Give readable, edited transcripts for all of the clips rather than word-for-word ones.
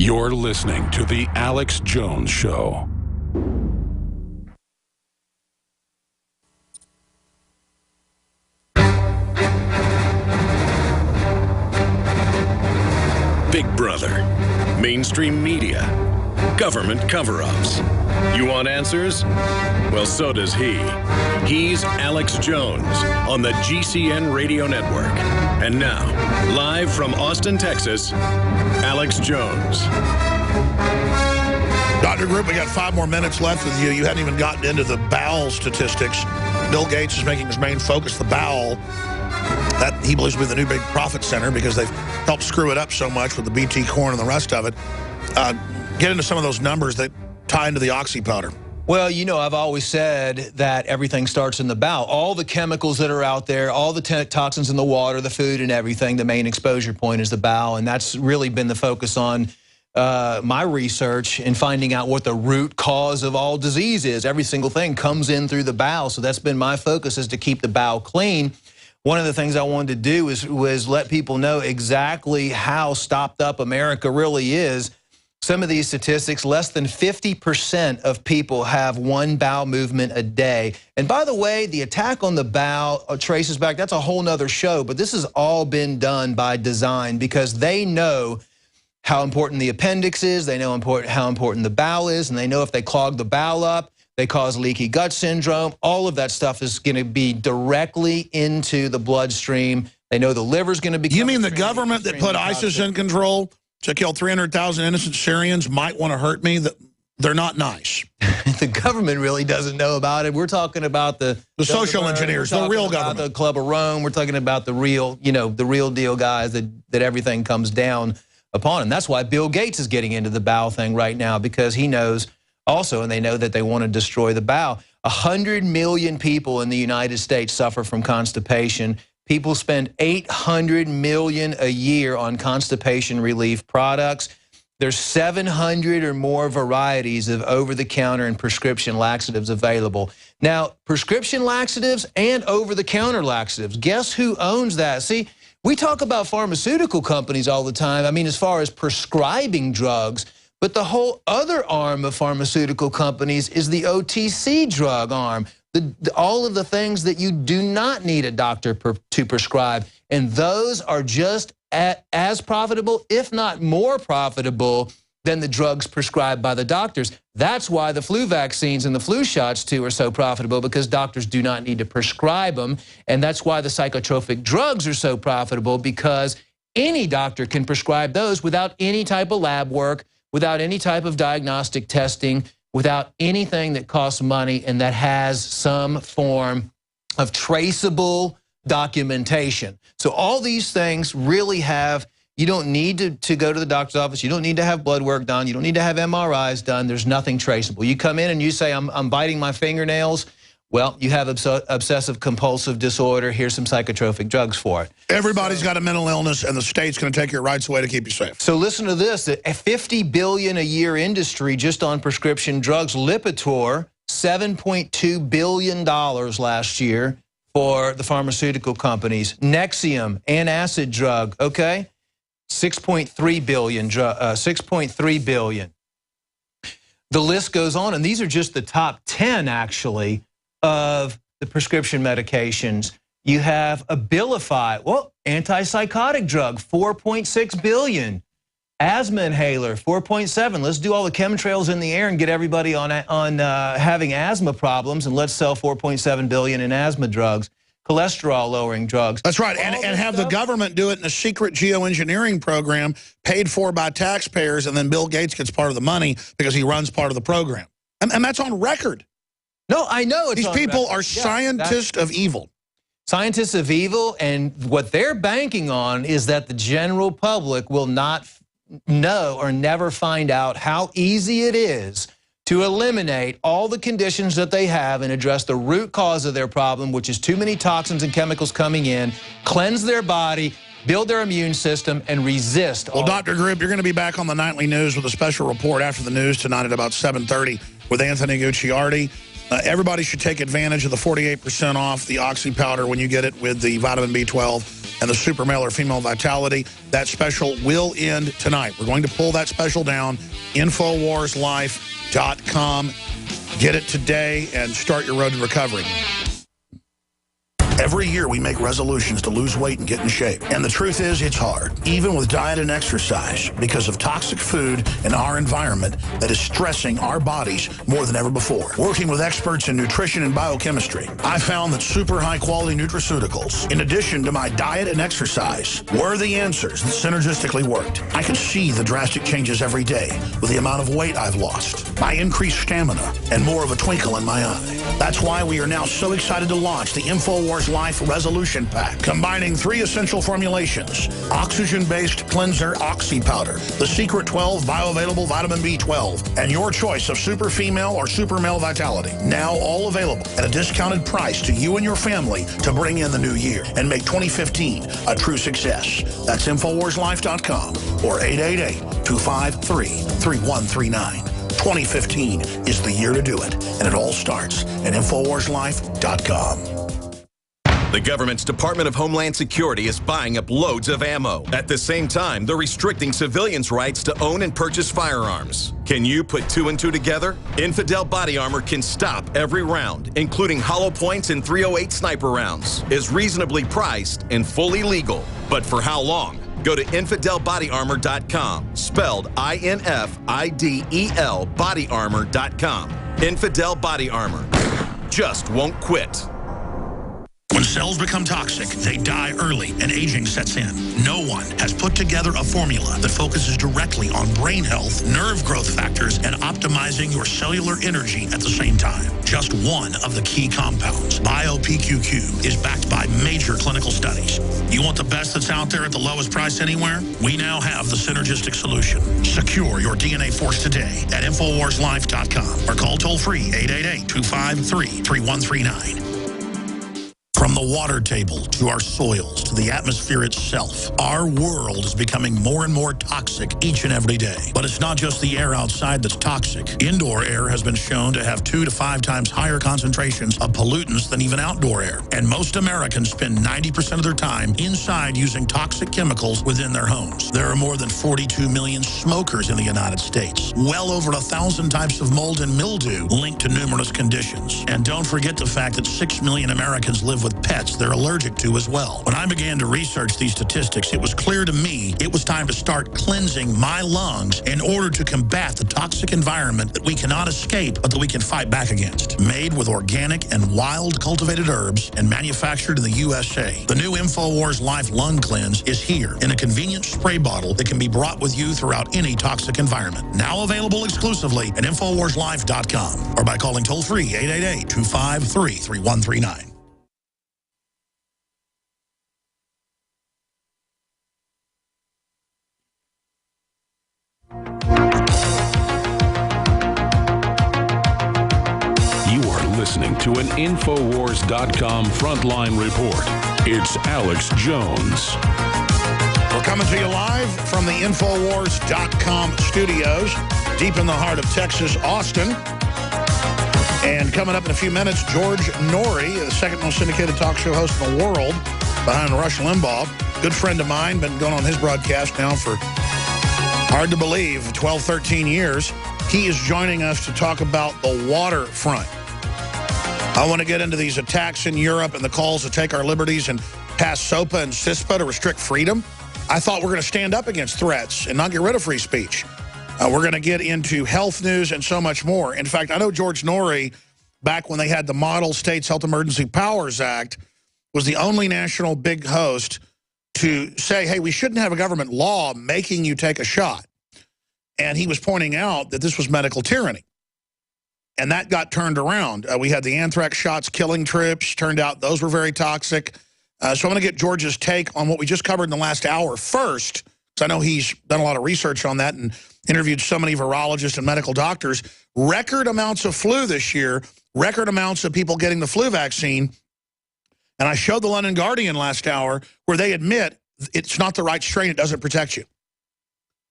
You're listening to The Alex Jones Show. Big Brother, mainstream media, government cover-ups. You want answers? Well, so does he. He's Alex Jones on the GCN Radio Network. And now, live from Austin, Texas, Alex Jones. Dr. Group, we got 5 more minutes left with you. You hadn't even gotten into the bowel statistics. Bill Gates is making his main focus the bowel. That, he believes, will be the new big profit center because they've helped screw it up so much with the BT corn and the rest of it. Get into some of those numbers that tie into the oxy powder. Well, you know, I've always said that everything starts in the bowel. All the chemicals that are out there, all the toxins in the water, the food and everything, the main exposure point is the bowel. And that's really been the focus on my research in finding out what the root cause of all disease is. Every single thing comes in through the bowel. So that's been my focus, is to keep the bowel clean. One of the things I wanted to do was let people know exactly how stopped up America really is. Some of these statistics, less than 50% of people have one bowel movement a day. And by the way, the attack on the bowel traces back, that's a whole nother show, but this has all been done by design because they know how important the appendix is, they know how important the bowel is, and they know if they clog the bowel up, they cause leaky gut syndrome. All of that stuff is going to be directly into the bloodstream. They know the liver's going to be. You mean the government that put ISIS in control to kill 300,000 innocent Syrians might want to hurt me? They're not nice. The government really doesn't know about it. We're talking about the social engineers, the real government. The Club of Rome. We're talking about the real, you know, the real deal guys that everything comes down upon. And that's why Bill Gates is getting into the bowel thing right now, because he knows also, and they know that they want to destroy the bowel. 100 million people in the United States suffer from constipation. People spend $800 million a year on constipation relief products. There's 700 or more varieties of over-the-counter and prescription laxatives available. Now, prescription laxatives and over-the-counter laxatives, guess who owns that? See, we talk about pharmaceutical companies all the time, I mean, as far as prescribing drugs, but the whole other arm of pharmaceutical companies is the OTC drug arm. All of the things that you do not need a doctor to prescribe. And those are just as profitable, if not more profitable, than the drugs prescribed by the doctors. That's why the flu vaccines and the flu shots, too, are so profitable, because doctors do not need to prescribe them. And that's why the psychotropic drugs are so profitable, because any doctor can prescribe those without any type of lab work, without any type of diagnostic testing, without anything that costs money and that has some form of traceable documentation. So all these things really have, you don't need to go to the doctor's office. You don't need to have blood work done. You don't need to have MRIs done. There's nothing traceable. You come in and you say, I'm biting my fingernails. Well, you have obsessive compulsive disorder. Here's some psychotropic drugs for it. Everybody's got a mental illness, and the state's going to take your rights away to keep you safe. So listen to this, a $50 billion a year industry just on prescription drugs. Lipitor, $7.2 billion last year for the pharmaceutical companies. Nexium, antacid drug, okay? $6.3 billion, $6.3 billion. The list goes on, and these are just the top 10, actually, of the prescription medications. You have Abilify, well, antipsychotic drug, $4.6 billion. Asthma inhaler, $4.7. Let's do all the chemtrails in the air and get everybody on having asthma problems, and let's sell $4.7 billion in asthma drugs. Cholesterol lowering drugs. That's right, and have the government do it in a secret geoengineering program paid for by taxpayers, and then Bill Gates gets part of the money because he runs part of the program. And that's on record. No, I know it's These people are scientists of evil. Scientists of evil, and what they're banking on is that the general public will not know or never find out how easy it is to eliminate all the conditions that they have and address the root cause of their problem, which is too many toxins and chemicals coming in, cleanse their body, build their immune system, and resist. Well, Dr. Grip, you're going to be back on the Nightly News with a special report after the news tonight at about 7:30 with Anthony Gucciardi. Everybody should take advantage of the 48% off the Oxy powder when you get it with the vitamin B12 and the Super Male or Female Vitality. That special will end tonight. We're going to pull that special down. InfoWarsLife.com. Get it today and start your road to recovery. Every year we make resolutions to lose weight and get in shape. And the truth is, it's hard, even with diet and exercise, because of toxic food in our environment that is stressing our bodies more than ever before. Working with experts in nutrition and biochemistry, I found that super high-quality nutraceuticals, in addition to my diet and exercise, were the answers that synergistically worked. I can see the drastic changes every day with the amount of weight I've lost, my increased stamina, and more of a twinkle in my eye. That's why we are now so excited to launch the InfoWars Life Resolution Pack, combining 3 essential formulations: oxygen-based cleanser Oxy Powder, the Secret 12 bioavailable vitamin B12, and your choice of super female or super male vitality. Now all available at a discounted price to you and your family to bring in the new year and make 2015 a true success. That's InfoWarsLife.com or 888-253-3139. 2015 is the year to do it, and it all starts at InfoWarsLife.com. The government's Department of Homeland Security is buying up loads of ammo. At the same time, they're restricting civilians' rights to own and purchase firearms. Can you put 2 and 2 together? Infidel Body Armor can stop every round, including hollow points and .308 sniper rounds, is reasonably priced and fully legal. But for how long? Go to InfidelBodyArmor.com, spelled INFIDEL bodyarmor.com. Infidel Body Armor. Just won't quit. When cells become toxic, they die early and aging sets in. No one has put together a formula that focuses directly on brain health, nerve growth factors, and optimizing your cellular energy at the same time. Just one of the key compounds, BioPQQ, is backed by major clinical studies. You want the best that's out there at the lowest price anywhere? We now have the synergistic solution. Secure your DNA force today at InfoWarsLife.com or call toll-free 888-253-3139. From the water table to our soils to the atmosphere itself, our world is becoming more and more toxic each and every day. But it's not just the air outside that's toxic. Indoor air has been shown to have 2 to 5 times higher concentrations of pollutants than even outdoor air. And most Americans spend 90% of their time inside using toxic chemicals within their homes. There are more than 42 million smokers in the United States. Well over 1,000 types of mold and mildew linked to numerous conditions. And don't forget the fact that 6 million Americans live with pets they're allergic to as well. When I began to research these statistics, it was clear to me it was time to start cleansing my lungs in order to combat the toxic environment that we cannot escape, but that we can fight back against. Made with organic and wild cultivated herbs and manufactured in the USA, the new InfoWars Life Lung Cleanse is here in a convenient spray bottle that can be brought with you throughout any toxic environment. Now available exclusively at InfoWarsLife.com or by calling toll-free 888-253-3139. Listening to an InfoWars.com frontline report. It's Alex Jones. We're coming to you live from the InfoWars.com studios, deep in the heart of Texas, Austin. And coming up in a few minutes, George Noory, the second most syndicated talk show host in the world, behind Rush Limbaugh. Good friend of mine, been going on his broadcast now for, hard to believe, 12, 13 years. He is joining us to talk about the waterfront. I want to get into these attacks in Europe and the calls to take our liberties and pass SOPA and CISPA to restrict freedom. I thought we're going to stand up against threats and not get rid of free speech. We're going to get into health news and so much more. In fact, I know George Noory, back when they had the Model States Health Emergency Powers Act, was the only national big host to say, hey, we shouldn't have a government law making you take a shot. And he was pointing out that this was medical tyranny. And that got turned around. We had the anthrax shots killing troops. Turned out those were very toxic. So I'm going to get George's take on what we just covered in the last hour first, because I know he's done a lot of research on that and interviewed so many virologists and medical doctors. Record amounts of flu this year, record amounts of people getting the flu vaccine. And I showed the London Guardian last hour where they admit it's not the right strain. It doesn't protect you.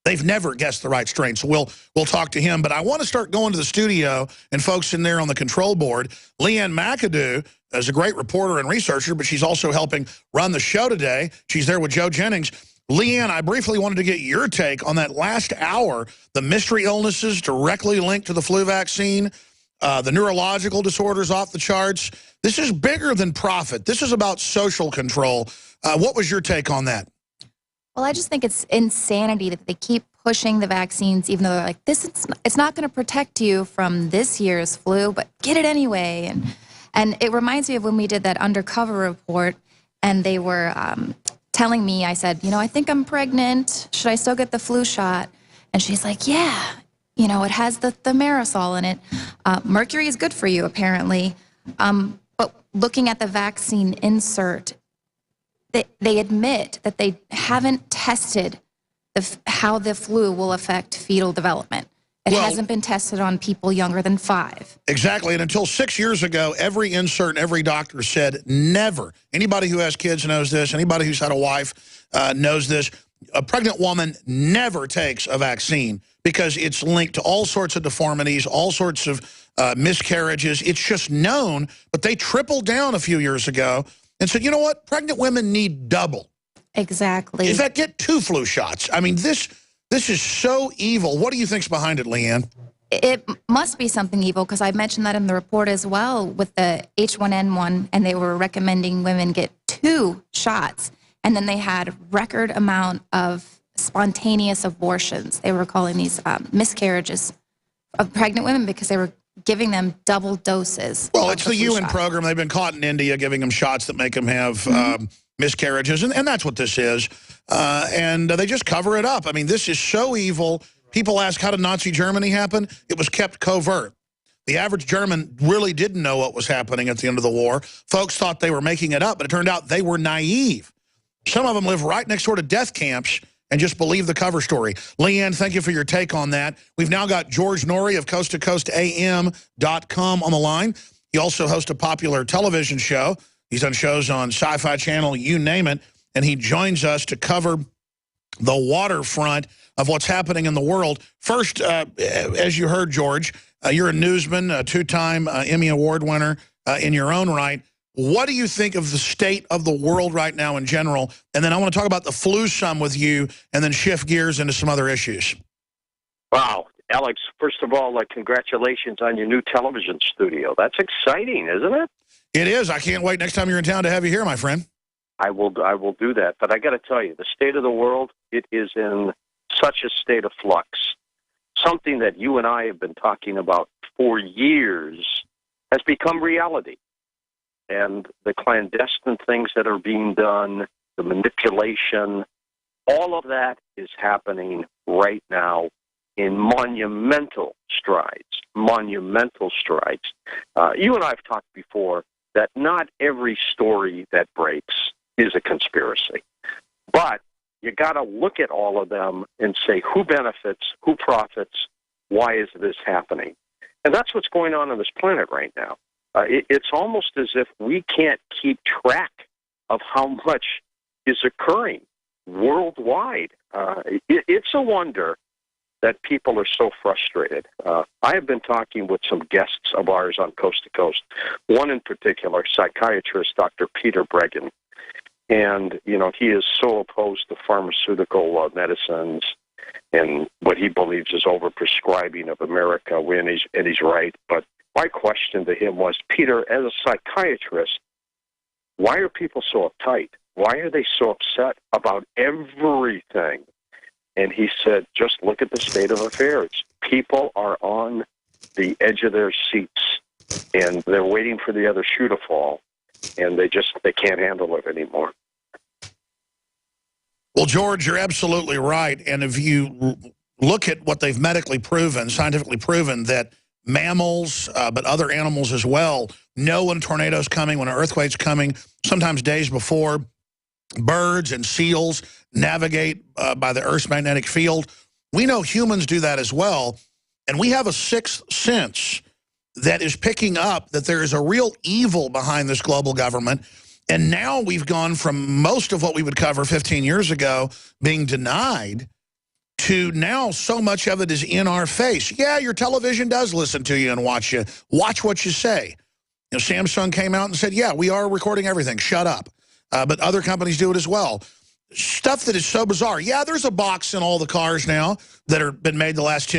They've never guessed the right strain, so we'll talk to him. But I want to start going to the studio and folks in there on the control board. Leanne McAdoo, is a great reporter and researcher, but she's also helping run the show today. She's there with Joe Jennings. Leanne, I briefly wanted to get your take on that last hour, the mystery illnesses directly linked to the flu vaccine, the neurological disorders off the charts. This is bigger than profit. This is about social control. What was your take on that? Well, I just think it's insanity that they keep pushing the vaccines, even though they're like, it's not going to protect you from this year's flu, but get it anyway. And it reminds me of when we did that undercover report, and they were telling me, I said, I think I'm pregnant. Should I still get the flu shot? And she's like, yeah, it has the Marisol in it. Mercury is good for you, apparently. But looking at the vaccine insert, they admit that they haven't tested how the flu will affect fetal development. It hasn't been tested on people younger than 5. Exactly, and until 6 years ago, every insert and every doctor said never. Anybody who has kids knows this. Anybody who's had a wife knows this. A pregnant woman never takes a vaccine because it's linked to all sorts of deformities, all sorts of miscarriages. It's just known, but they tripled down a few years ago and said, you know what? Pregnant women need double. Exactly. In fact, get 2 flu shots. I mean, this is so evil. What do you think's behind it, Leanne? It must be something evil, because I mentioned that in the report as well with the H1N1, and they were recommending women get 2 shots. And then they had record amount of spontaneous abortions. They were calling these miscarriages of pregnant women because they were giving them double doses. Well, it's the UN program. They've been caught in India giving them shots that make them have miscarriages, and that's what this is. And they just cover it up. I mean, this is so evil. People ask, how did Nazi Germany happen? It was kept covert. The average German really didn't know what was happening at the end of the war. Folks thought they were making it up, but it turned out they were naive. Some of them live right next door to death camps and just believe the cover story. Leanne, thank you for your take on that. We've now got George Noory of coasttocoastam.com on the line. He also hosts a popular television show. He's done shows on Sci-Fi Channel, you name it, and he joins us to cover the waterfront of what's happening in the world. First, as you heard, George, you're a newsman, a 2-time Emmy Award winner in your own right. What do you think of the state of the world right now in general? And then I want to talk about the flu some with you and then shift gears into some other issues. Wow. Alex, first of all, congratulations on your new television studio. That's exciting, isn't it? It is. I can't wait next time you're in town to have you here, my friend. I will do that. But I got to tell you, the state of the world, it is in such a state of flux. Something that you and I have been talking about for years has become reality. And the clandestine things that are being done, the manipulation, all of that is happening right now in monumental strides. Monumental strides. You and I have talked before that not every story that breaks is a conspiracy. But you got to look at all of them and say who benefits, who profits, why is this happening? And that's what's going on this planet right now. It's almost as if we can't keep track of how much is occurring worldwide. It's a wonder that people are so frustrated. I have been talking with some guests of ours on Coast to Coast, one in particular, psychiatrist Dr. Peter Breggin. And, he is so opposed to pharmaceutical medicines and what he believes is overprescribing of America, and he's right. But my question to him was, Peter, as a psychiatrist, why are people so uptight? Why are they so upset about everything? And he said, just look at the state of affairs. People are on the edge of their seats, and they're waiting for the other shoe to fall, and they can't handle it anymore. Well, George, you're absolutely right. And if you look at what they've medically proven, scientifically proven, that mammals, but other animals as well, know when a tornado's coming, when an earthquake's coming, sometimes days before. Birds and seals navigate by the Earth's magnetic field. We know humans do that as well. And we have a sixth sense that is picking up that there is a real evil behind this global government. And now we've gone from most of what we would cover 15 years ago being denied to now so much of it is in our face. Yeah, your television does listen to you and watch you. Watch what you say. You know, Samsung came out and said, yeah, we are recording everything. Shut up. But other companies do it as well. Stuff that is so bizarre. Yeah, there's a box in all the cars now that have been made the last 10